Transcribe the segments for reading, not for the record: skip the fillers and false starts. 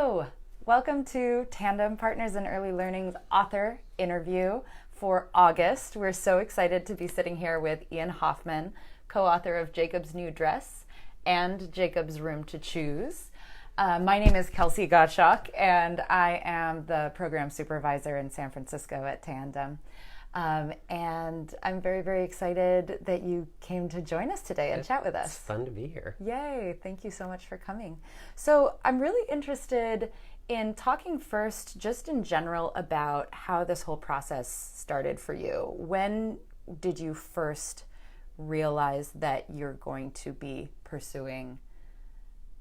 Hello, welcome to Tandem Partners in Early Learning's author interview for August. We're so excited to be sitting here with Ian Hoffman, co-author of Jacob's New Dress and Jacob's Room to Choose. My name is Kelsey Gottschalk, and I am the program supervisor in San Francisco at Tandem. And I'm very, very excited that you came to join us today and chat with us. It's fun to be here. Yay, thank you so much for coming. So I'm really interested in talking first, just in general, about how this whole process started for you. When did you first realize that you're going to be pursuing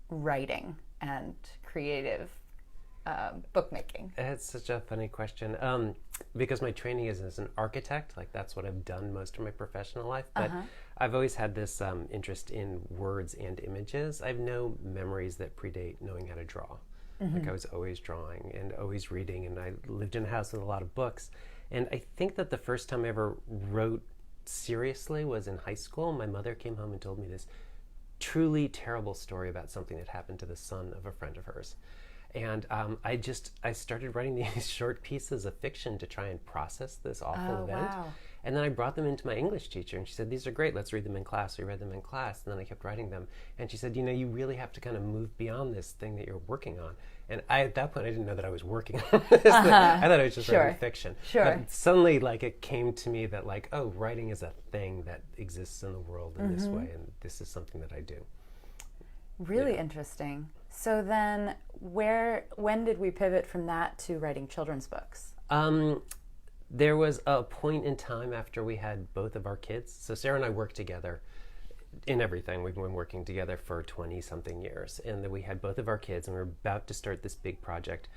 writing and creative bookmaking? It's such a funny question because my training is as an architect. Like, that's what I've done most of my professional life. But I've always had this interest in words and images. I have no memories that predate knowing how to draw. Like, I was always drawing and always reading, and I lived in a house with a lot of books. And I think that the first time I ever wrote seriously was in high school. My mother came home and told me this truly terrible story about something that happened to the son of a friend of hers. And I started writing these short pieces of fiction to try and process this awful event. Wow. And then I brought them into my English teacher, and she said, "These are great, let's read them in class." We read them in class, and then I kept writing them. And she said, you really have to kind of move beyond this thing that you're working on. And at that point, I didn't know that I was working on this thing. I thought I was just writing fiction. But suddenly, it came to me that, writing is a thing that exists in the world in this way, and this is something that I do. Really interesting. So then when did we pivot from that to writing children's books? There was a point in time after we had both of our kids. So Sarah and I worked together in everything. We've been working together for 20-something years. And then we had both of our kids, and we were about to start this big project.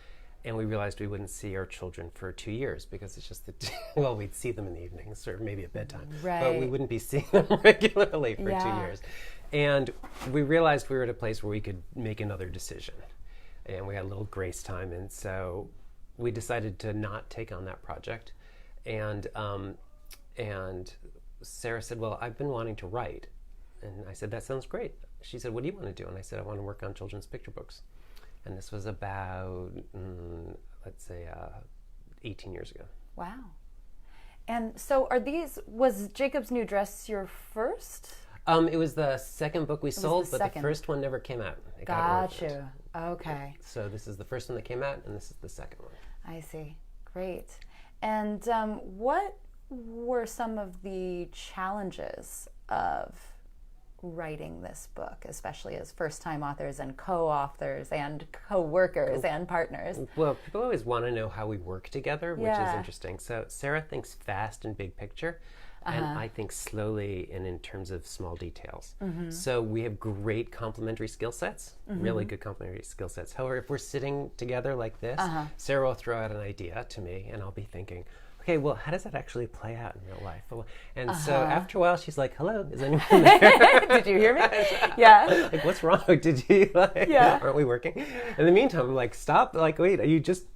And we realized we wouldn't see our children for 2 years because it's just that, we'd see them in the evenings or maybe at bedtime. Right. But we wouldn't be seeing them regularly for 2 years. And we realized we were at a place where we could make another decision. And we had a little grace time. And so we decided to not take on that project. And Sarah said, "Well, I've been wanting to write." And I said, "That sounds great." She said, "What do you want to do?" And I said, "I want to work on children's picture books." And this was about, 18 years ago. Wow. And so was Jacob's New Dress your first? It was the second book we sold, but the first one never came out. It got orphaned. Okay. So this is the first one that came out, and this is the second one. I see. Great. And what were some of the challenges of writing this book, especially as first-time authors and co-authors and co-workers and partners? Well, people always want to know how we work together, which is interesting. So Sarah thinks fast and big picture, and I think slowly and in terms of small details. So we have great complementary skill sets, really good complementary skill sets. However, if we're sitting together like this, Sarah will throw out an idea to me, and I'll be thinking, okay, well, how does that actually play out in real life? And so after a while, she's like, "Hello, is anyone there?" Did you hear me? Yeah. What's wrong? Did you, aren't we working? In the meantime, I'm like, stop, wait, you just,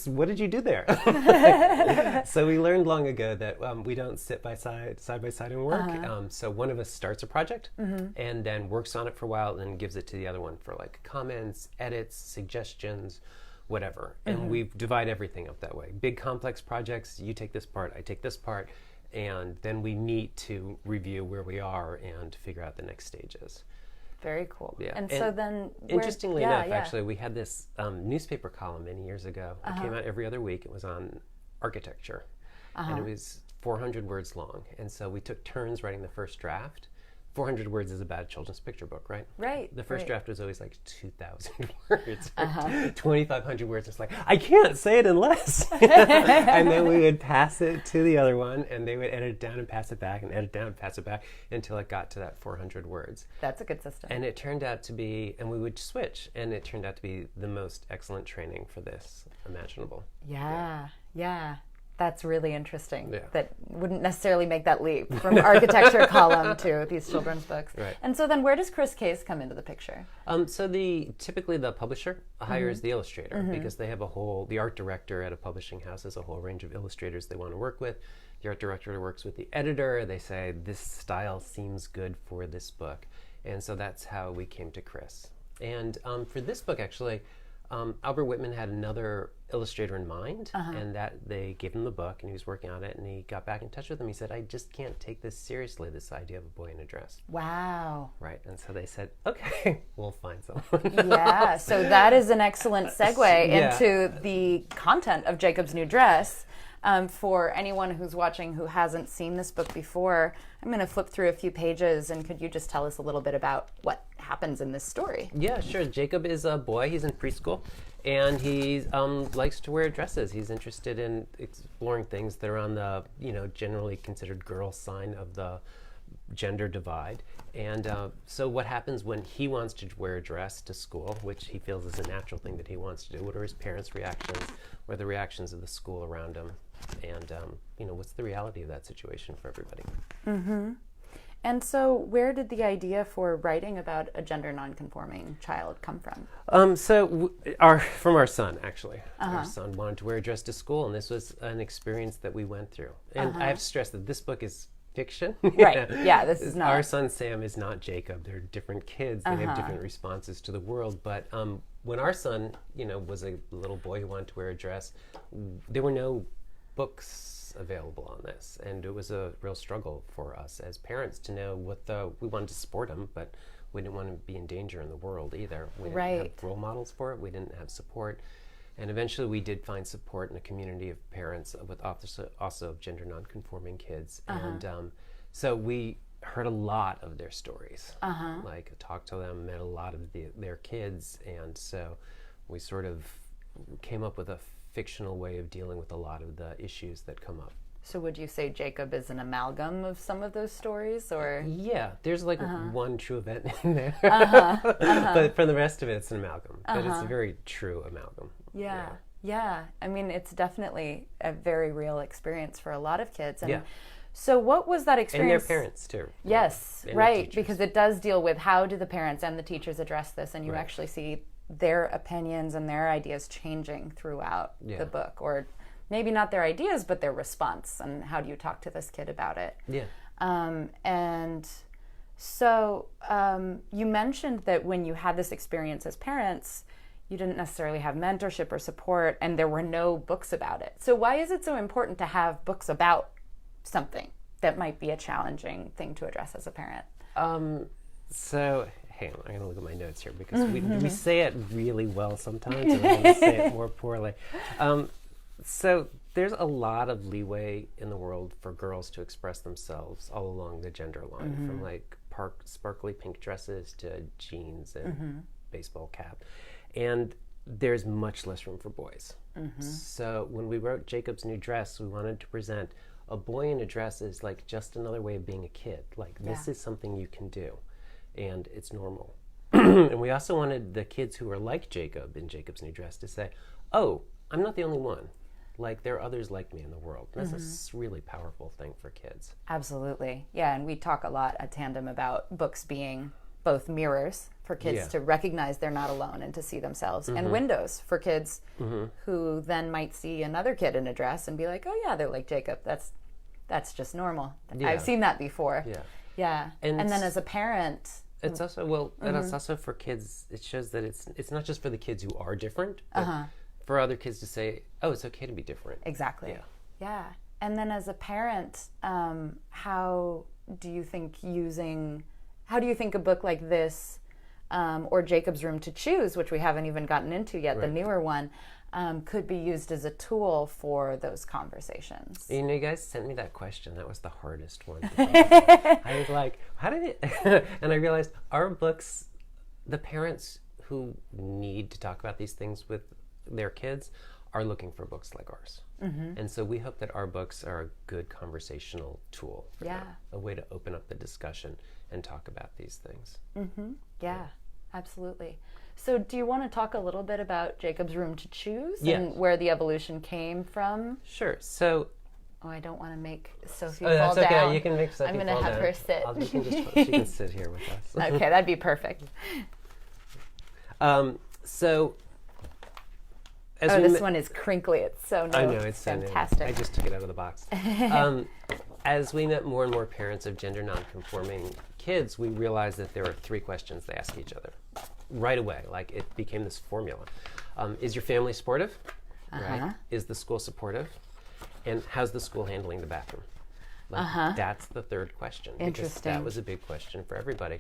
what did you do there? So we learned long ago that we don't sit side by side and work. So one of us starts a project and then works on it for a while and then gives it to the other one for comments, edits, suggestions, whatever. And we divide everything up that way. Big complex projects, you take this part, I take this part, and then we meet to review where we are and figure out the next stages. Very cool. Yeah. And so then interestingly enough, actually, we had this newspaper column many years ago. It came out every other week. It was on architecture. And it was 400 words long. And so we took turns writing the first draft. 400 words is about a children's picture book, right? Right. The first draft was always 2,000 words, 2,500 words. It's I can't say it in less. And then we would pass it to the other one, and they would edit it down and pass it back, and edit it down and pass it back until it got to that 400 words. That's a good system. And it turned out to be, and we would switch, and it turned out to be the most excellent training for this imaginable. Yeah. That's really interesting. Yeah. That wouldn't necessarily make that leap from architecture column to these children's books. Right. And so then where does Chris Case come into the picture? So typically the publisher hires the illustrator because they have the art director at a publishing house has a whole range of illustrators they want to work with. The art director works with the editor. They say, this style seems good for this book. And so that's how we came to Chris. And for this book, actually, Albert Whitman had another illustrator in mind, and that they gave him the book, and he was working on it, and he got back in touch with him. He said, I just can't take this seriously, this idea of a boy in a dress. Wow. Right, and so they said, okay, we'll find someone. Yeah, so that is an excellent segue into the content of Jacob's New Dress. For anyone who's watching who hasn't seen this book before, I'm going to flip through a few pages, and could you just tell us a little bit about what happens in this story? Yeah, sure. Jacob is a boy. He's in preschool, and he likes to wear dresses. He's interested in exploring things that are on the, generally considered girl side of the gender divide. And so what happens when he wants to wear a dress to school, which he feels is a natural thing that he wants to do? What are his parents' reactions? What are the reactions of the school around him? And, what's the reality of that situation for everybody? Mm-hmm. And so where did the idea for writing about a gender nonconforming child come from? From our son, actually. Our son wanted to wear a dress to school, and this was an experience that we went through. And I have to stress that this book is fiction. Right. Yeah, this is not. Our son Sam is not Jacob. They're different kids. They have different responses to the world. But when our son, was a little boy who wanted to wear a dress, there were no books available on this, and it was a real struggle for us as parents to know we wanted to support him, but we didn't want to be in danger in the world either. We didn't have role models for it. We didn't have support. And eventually we did find support in a community of parents with also gender nonconforming kids. And so we heard a lot of their stories, like talked to them, met a lot of their kids. And so we sort of came up with a fictional way of dealing with a lot of the issues that come up. So would you say Jacob is an amalgam of some of those stories, or? Yeah, there's like one true event in there, but for the rest of it, it's an amalgam. But it's a very true amalgam. Yeah. I mean, it's definitely a very real experience for a lot of kids. And so what was that experience? And their parents, too. Yes, right, because it does deal with how do the parents and the teachers address this, and you actually see their opinions and their ideas changing throughout the book, or maybe not their ideas, but their response, and how do you talk to this kid about it? Yeah. And so you mentioned that when you had this experience as parents, you didn't necessarily have mentorship or support, and there were no books about it. So why is it so important to have books about something that might be a challenging thing to address as a parent? So hang on, I'm going to look at my notes here, because we say it really well sometimes, and I'm going to say it more poorly. So there's a lot of leeway in the world for girls to express themselves all along the gender line, from like sparkly pink dresses to jeans and baseball cap. And there's much less room for boys. So when we wrote Jacob's New Dress, we wanted to present a boy in a dress is like just another way of being a kid. Like this is something you can do, and it's normal. And we also wanted the kids who are like Jacob in Jacob's New Dress to say, oh, I'm not the only one. Like, there are others like me in the world. And that's a really powerful thing for kids. Absolutely. Yeah, and we talk a lot at Tandem about books being both mirrors for kids to recognize they're not alone and to see themselves, and windows for kids who then might see another kid in a dress and be like, oh yeah, they're like Jacob. That's just normal. Yeah. I've seen that before. Yeah. And then as a parent... It's also, and it's also for kids, it shows that it's not just for the kids who are different, but for other kids to say, oh, it's okay to be different. Exactly. Yeah. And then as a parent, how do you think a book like this, or Jacob's Room to Choose, which we haven't even gotten into yet, the newer one, could be used as a tool for those conversations? You guys sent me that question. That was the hardest one. I was like, how did it... And I realized our books, the parents who need to talk about these things with their kids are looking for books like ours. And so we hope that our books are a good conversational tool for them, a way to open up the discussion and talk about these things. Yeah, absolutely. So do you want to talk a little bit about Jacob's Room to Choose and where the evolution came from? Sure. So... Oh, I don't want to make Sophie fall down. That's okay. You can make Sophie fall down. I'm going to have her sit. She can sit here with us. Okay, that'd be perfect. This one is crinkly. It's so I know, it's fantastic. I just took it out of the box. As we met more and more parents of gender nonconforming kids, we realized that there are three questions they ask each other. right away. Like it became this formula. Is your family supportive? Right? Is the school supportive? And how's the school handling the bathroom? Like, that's the third question. Interesting. Because that was a big question for everybody.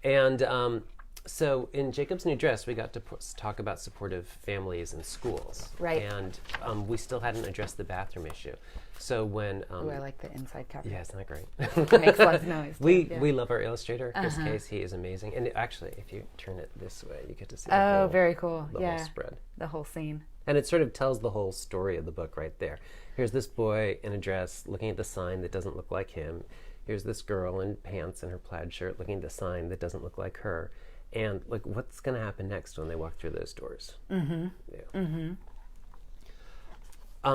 And so in Jacob's New Dress, we got to talk about supportive families and schools. Right. And we still hadn't addressed the bathroom issue. So when... I like the inside cover. Yeah, isn't that great? It makes lots of noise. We love our illustrator, Chris Case. He is amazing. And actually, if you turn it this way, you get to see the whole, very cool. the whole spread. The whole scene. And it sort of tells the whole story of the book right there. Here's this boy in a dress looking at the sign that doesn't look like him. Here's this girl in pants and her plaid shirt looking at the sign that doesn't look like her. And like, what's going to happen next when they walk through those doors? Mm-hmm. Yeah. Mm-hmm.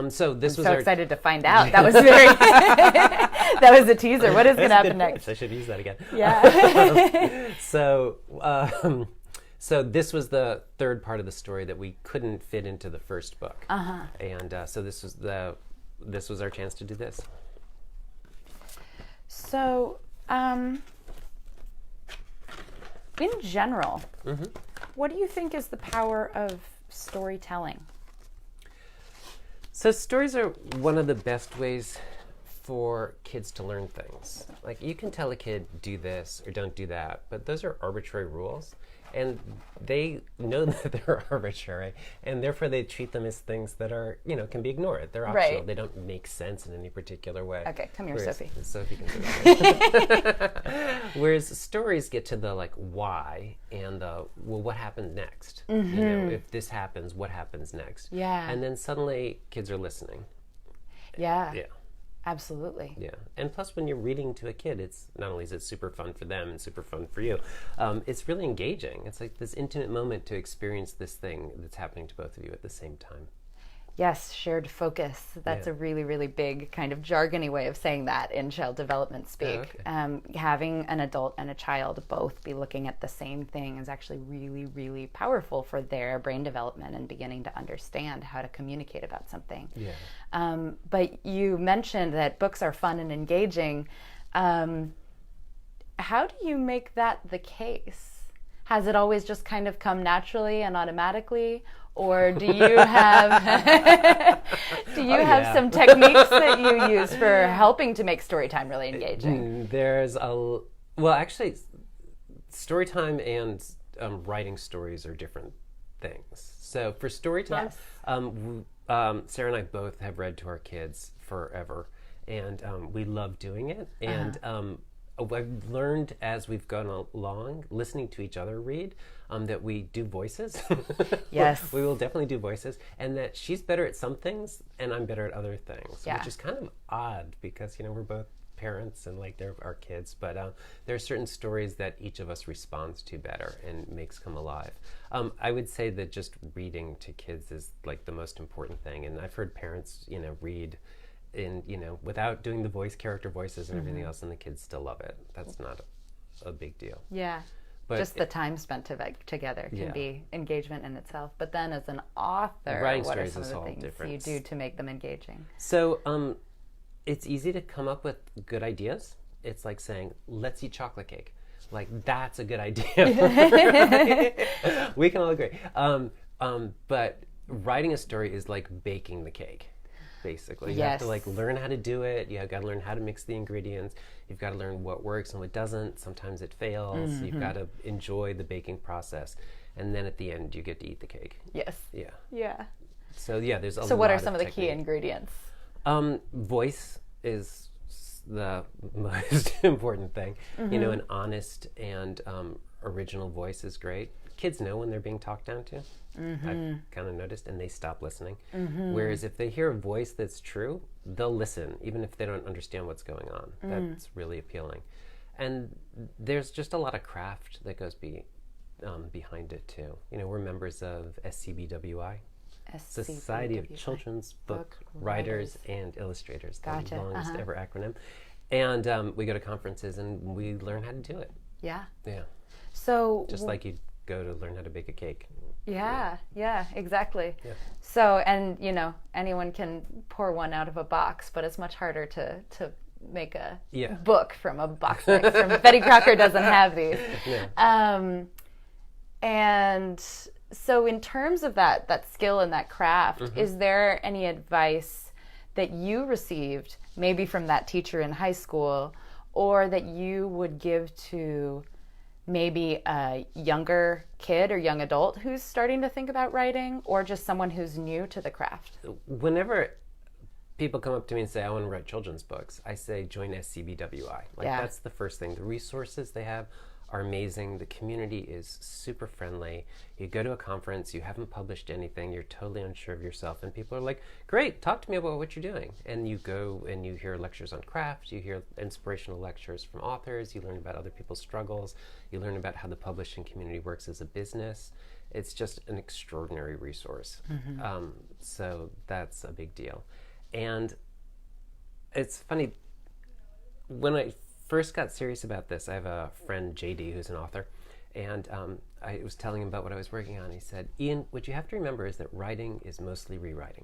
So this was so excited to find out. That was very. That was a teaser. What is going to happen next? I should use that again. Yeah. So this was the third part of the story that we couldn't fit into the first book. And so this was our chance to do this. So, in general, what do you think is the power of storytelling? So stories are one of the best ways for kids to learn things. Like, you can tell a kid, do this or don't do that, but those are arbitrary rules. And they know that they're arbitrary, and therefore they treat them as things that are, can be ignored. They're optional. Right. They don't make sense in any particular way. Okay, come here, Sophie. Sophie can sit down. Whereas stories get to the why and what happens next? If this happens, what happens next? Yeah. And then suddenly kids are listening. Yeah. Yeah. Absolutely. Yeah, and plus when you're reading to a kid, it's not only is it super fun for them and super fun for you, it's really engaging. It's like this intimate moment to experience this thing that's happening to both of you at the same time. Yes, shared focus. That's a really, really big kind of jargony way of saying that in child development speak. Oh, okay. Having an adult and a child both be looking at the same thing is actually really, really powerful for their brain development and beginning to understand how to communicate about something. Yeah. But you mentioned that books are fun and engaging. How do you make that the case? Has it always just kind of come naturally and automatically? Or do you have some techniques that you use for helping to make storytime really engaging? Actually, storytime and writing stories are different things. So for storytime, Sarah and I both have read to our kids forever, and we love doing it. And I've learned as we've gone along, listening to each other read, that we do voices. Yes. We will definitely do voices. And that she's better at some things and I'm better at other things, Yeah. which is kind of odd because, we're both parents and they're our kids. But there are certain stories that each of us responds to better and makes come alive. I would say that just reading to kids is the most important thing. And I've heard parents, read without doing the character voices and everything else, and the kids still love it. That's not a big deal. Yeah. But just the time spent together can be engagement in itself. But then as an author, what are some of the things you do to make them engaging? So it's easy to come up with good ideas. It's like saying, let's eat chocolate cake. That's a good idea. We can all agree. But writing a story is like baking the cake. Basically, you have to learn how to do it. You've got to learn how to mix the ingredients. You've got to learn what works and what doesn't. Sometimes it fails. You've got to enjoy the baking process, and then at the end, you get to eat the cake. Yes. Yeah. Yeah. So there's a lot. So what are some of the key ingredients? Voice is the most important thing. An honest and original voice is great. Kids know when they're being talked down to. I've kind of noticed, and they stop listening. Whereas if they hear a voice that's true, they'll listen, even if they don't understand what's going on. That's really appealing. And there's just a lot of craft that goes behind it, too. We're members of SCBWI, Society of Children's Book Writers and Illustrators, the longest ever acronym. And we go to conferences, and we learn how to do it. Yeah. Yeah. So just like you go to learn how to bake a cake. Yeah, exactly. Yeah. So, and anyone can pour one out of a box, but it's much harder to make a book from a box mix. Betty Crocker doesn't have these. Yeah. And so in terms of that skill and that craft, is there any advice that you received, maybe from that teacher in high school, or that you would give to maybe a younger kid or young adult who's starting to think about writing, or just someone who's new to the craft? Whenever people come up to me and say, I want to write children's books, I say, join SCBWI. That's the first thing. The resources they have are amazing. The community is super friendly. You go to a conference, you haven't published anything, you're totally unsure of yourself, and people are like, great, talk to me about what you're doing. And you go and you hear lectures on craft, you hear inspirational lectures from authors, you learn about other people's struggles, you learn about how the publishing community works as a business. It's just an extraordinary resource. So that's a big deal. And it's funny, when I first got serious about this, I have a friend, JD, who's an author, and I was telling him about what I was working on. He said, Ian, what you have to remember is that writing is mostly rewriting.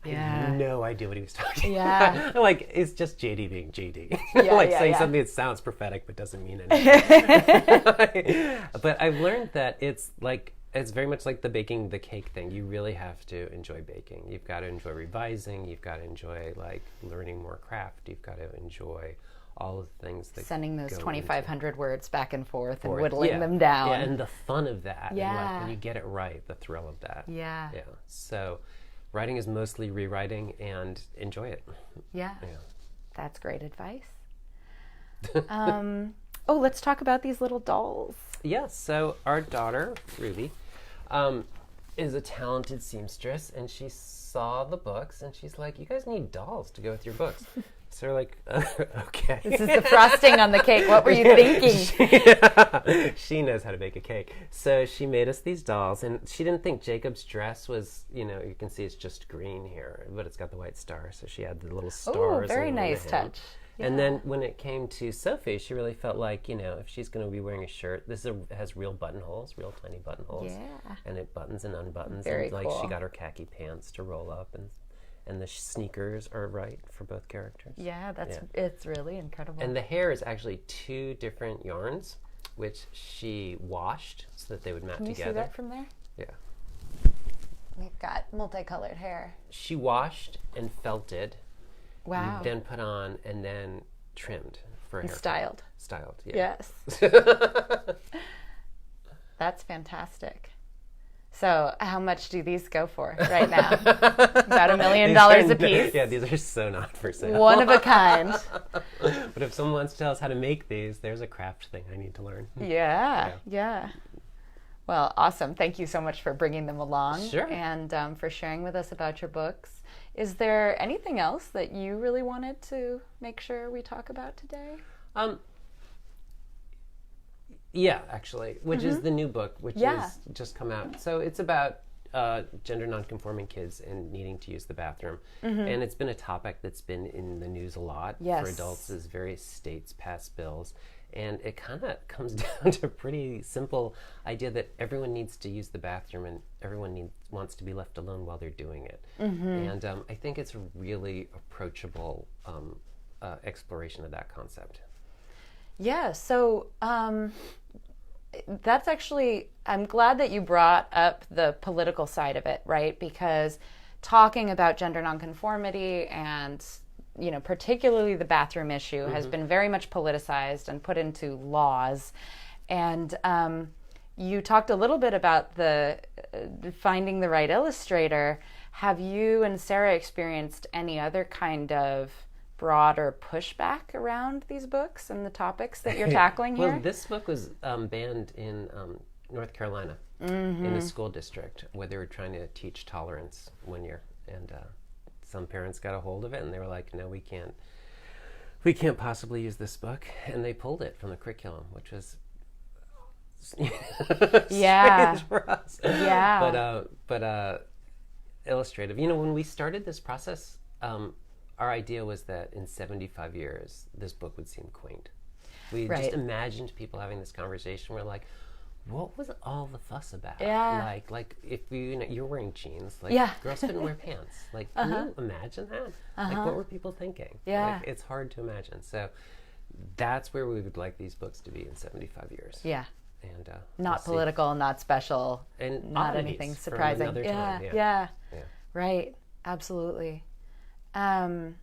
I had no idea what he was talking about. Like, it's just JD being JD. Saying something that sounds prophetic but doesn't mean anything. But I've learned that it's very much like the baking the cake thing. You really have to enjoy baking. You've got to enjoy revising. You've got to enjoy learning more craft. You've got to enjoy all of the things that sending those 2,500 words back and forth and whittling them down. Yeah, and the fun of that. And when you get it right, the thrill of that. Yeah. So writing is mostly rewriting, and enjoy it. Yeah. That's great advice. Let's talk about these little dolls. So our daughter, Ruby, is a talented seamstress, and she saw the books, and she's like, you guys need dolls to go with your books. So we're like, okay. This is the frosting on the cake. What were you thinking? She knows how to bake a cake. So she made us these dolls, and she didn't think Jacob's dress was, you can see it's just green here, but it's got the white star. So she had the little stars. Oh, very nice touch. Yeah. And then when it came to Sophie, she really felt like, if she's going to be wearing a shirt, has real buttonholes, real tiny buttonholes. Yeah. And it buttons and unbuttons. Very and cool. She got her khaki pants to roll up, and the sneakers are right for both characters. Yeah, it's really incredible. And the hair is actually 2 different yarns, which she washed so that they would match together. Can you see that from there? Yeah. We've got multicolored hair. She washed and felted. Wow. Then put on and then trimmed for a haircut. Styled. Styled, yeah. Yes. That's fantastic. So how much do these go for right now? About $1 million a piece? Yeah, these are so not for sale. One of a kind. But if someone wants to tell us how to make these, there's a craft thing I need to learn. Yeah. Well, awesome. Thank you so much for bringing them along. Sure. And for sharing with us about your books. Is there anything else that you really wanted to make sure we talk about today? Yeah, actually, which is the new book, which is just come out. So it's about gender nonconforming kids and needing to use the bathroom. And it's been a topic that's been in the news a lot for adults as various states pass bills. And it kind of comes down to a pretty simple idea that everyone needs to use the bathroom and everyone wants to be left alone while they're doing it. And I think it's a really approachable exploration of that concept. Yeah, so that's actually, I'm glad that you brought up the political side of it, right? Because talking about gender nonconformity and particularly the bathroom issue has been very much politicized and put into laws. And you talked a little bit about the finding the right illustrator. Have you and Sarah experienced any other kind of broader pushback around these books and the topics that you're tackling here? Well, this book was banned in North Carolina in a school district where they were trying to teach tolerance one year. And some parents got a hold of it and they were like, no, we can't possibly use this book. And they pulled it from the curriculum, which was strange for us. Yeah. But illustrative. When we started this process, our idea was that in 75 years, this book would seem quaint. We just imagined people having this conversation where like, what was all the fuss about? Yeah. Like if you're wearing jeans, girls couldn't wear pants. Like, can you imagine that? Like, what were people thinking? Yeah. Like, it's hard to imagine. So that's where we would like these books to be in 75 years. Yeah. and not political, not special, and not anything surprising. Yeah. Right. Absolutely. And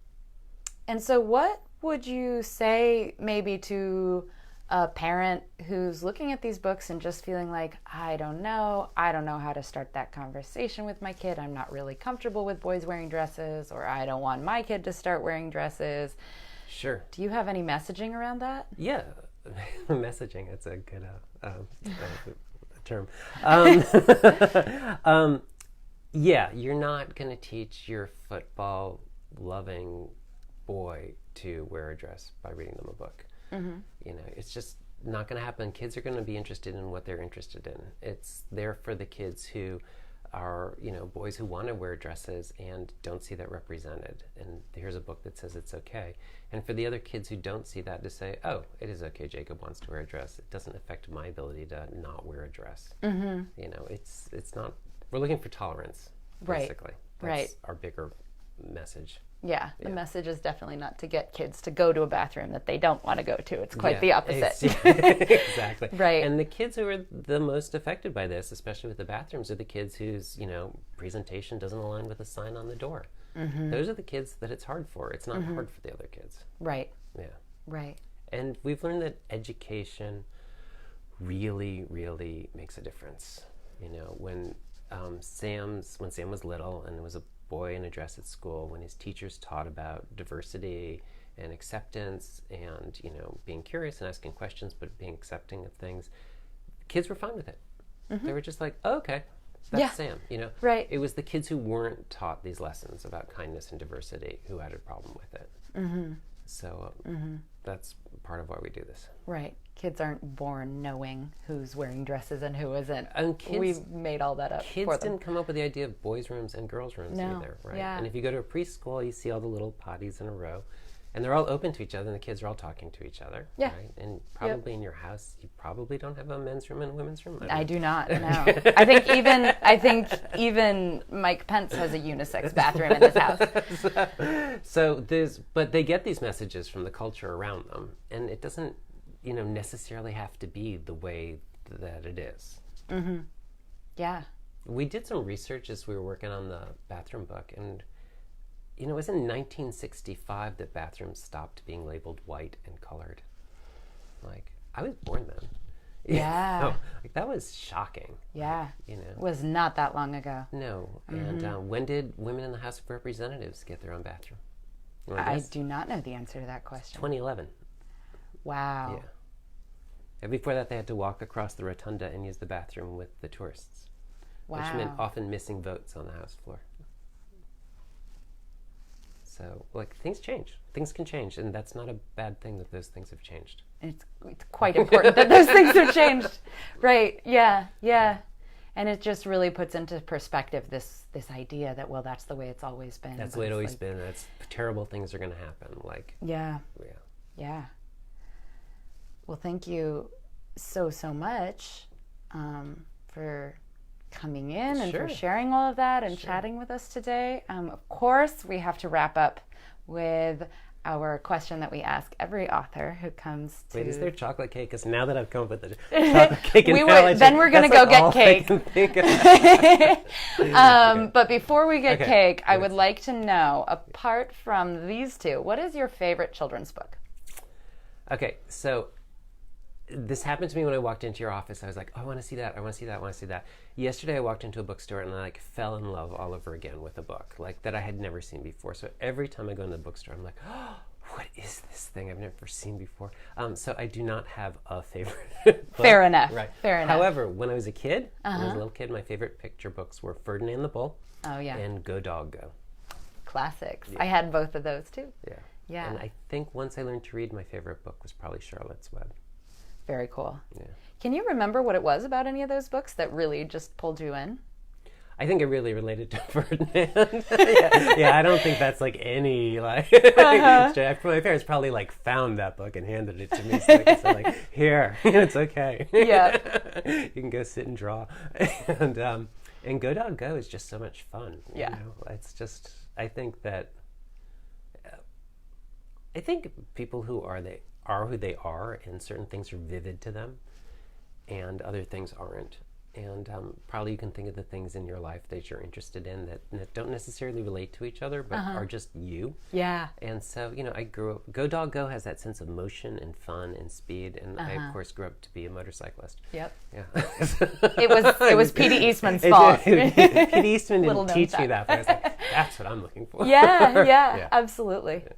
so what would you say maybe to a parent who's looking at these books and just feeling like, I don't know how to start that conversation with my kid. I'm not really comfortable with boys wearing dresses, or I don't want my kid to start wearing dresses. Sure. Do you have any messaging around that? Yeah. Messaging, it's a good term. Yeah, you're not going to teach your football-loving boy to wear a dress by reading them a book. You know, it's just not going to happen. Kids are going to be interested in what they're interested in. It's there for the kids who are, you know, boys who want to wear dresses and don't see that represented. And here's a book that says it's okay. And for the other kids who don't see that, to say, oh, it is okay, Jacob wants to wear a dress. It doesn't affect my ability to not wear a dress. You know, it's not, we're looking for tolerance, basically. That's our bigger message. Yeah, the message is definitely not to get kids to go to a bathroom that they don't want to go to. It's quite the opposite. Exactly. Right. And the kids who are the most affected by this, especially with the bathrooms, are the kids whose, you know, presentation doesn't align with the sign on the door. Those are the kids that it's hard for. It's not hard for the other kids. Right. Yeah. Right. And we've learned that education really, really makes a difference. You know, when Sam was little and there was a boy in a dress at school, when his teachers taught about diversity and acceptance and, you know, being curious and asking questions but being accepting of things, kids were fine with it. They were just like, oh, okay, that's Sam, you know. Right. It was the kids who weren't taught these lessons about kindness and diversity who had a problem with it. So that's part of why we do this. Right. Kids aren't born knowing who's wearing dresses and who isn't. And kids, we've made all that up kids for them. didn't come up with the idea of boys' rooms and girls' rooms either, right? Yeah. And if you go to a preschool, you see all the little potties in a row, and they're all open to each other, and the kids are all talking to each other, right? And probably in your house, you probably don't have a men's room and a women's room. I do not, no. I think even Mike Pence has a unisex bathroom in his house. But they get these messages from the culture around them, and it doesn't, you know, necessarily have to be the way that it is. Yeah. We did some research as we were working on the bathroom book, and you know, it was in 1965 that bathrooms stopped being labeled white and colored. Like, I was born then. Yeah. Like, that was shocking. Yeah. You know. It was not that long ago. No. And when did women in the House of Representatives get their own bathroom? I do not know the answer to that question. 2011. Wow. Yeah. And before that, they had to walk across the rotunda and use the bathroom with the tourists. Wow. Which meant often missing votes on the House floor. So, like, things change. Things can change, and that's not a bad thing that those things have changed. It's quite important that those things have changed. Right, yeah. And it just really puts into perspective this idea that, well, that's the way it's always been. That's the way it's always been. That's terrible things are going to happen. Like, Yeah. Well, thank you so much for coming in and for sharing all of that and chatting with us today. Of course, we have to wrap up with our question that we ask every author who comes to... Wait, is there chocolate cake? Because now that I've come up with the chocolate cake analogy, then we're going to go get cake. But before we get cake, I would like to know, apart from these two, what is your favorite children's book? Okay, so this happened to me when I walked into your office. I was like, oh, I want to see that. I want to see that. I want to see that. Yesterday, I walked into a bookstore and I like fell in love all over again with a book like that I had never seen before. So every time I go into the bookstore, I'm like, oh, what is this thing I've never seen before? So I do not have a favorite book. Fair enough. Right. Fair enough. However, when I was a kid, when I was a little kid, my favorite picture books were Ferdinand the Bull and Go Dog Go. Classics. I had both of those too. Yeah. And I think once I learned to read, my favorite book was probably Charlotte's Web. Very cool. Yeah. Can you remember what it was about any of those books that really just pulled you in? I think it really related to Ferdinand. I don't think that's like any like. My parents probably like found that book and handed it to me, so I could say like, "Here, it's okay. Yeah, you can go sit and draw." And Go Dog Go is just so much fun. Yeah, you know? It's just I think people who are who they are, and certain things are vivid to them. and other things aren't. And probably you can think of the things in your life that you're interested in that don't necessarily relate to each other, but are just you. Yeah. And so, I grew up, Go Dog Go has that sense of motion and fun and speed. And I, of course, grew up to be a motorcyclist. Yep. Yeah. It was P.D. Eastman's fault. P.D. Eastman Little didn't teach me that, but I was like, that's what I'm looking for. Yeah, absolutely. Yeah.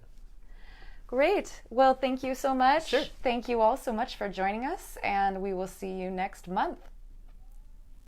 Great. Well, thank you so much. Sure. Thank you all so much for joining us, and we will see you next month.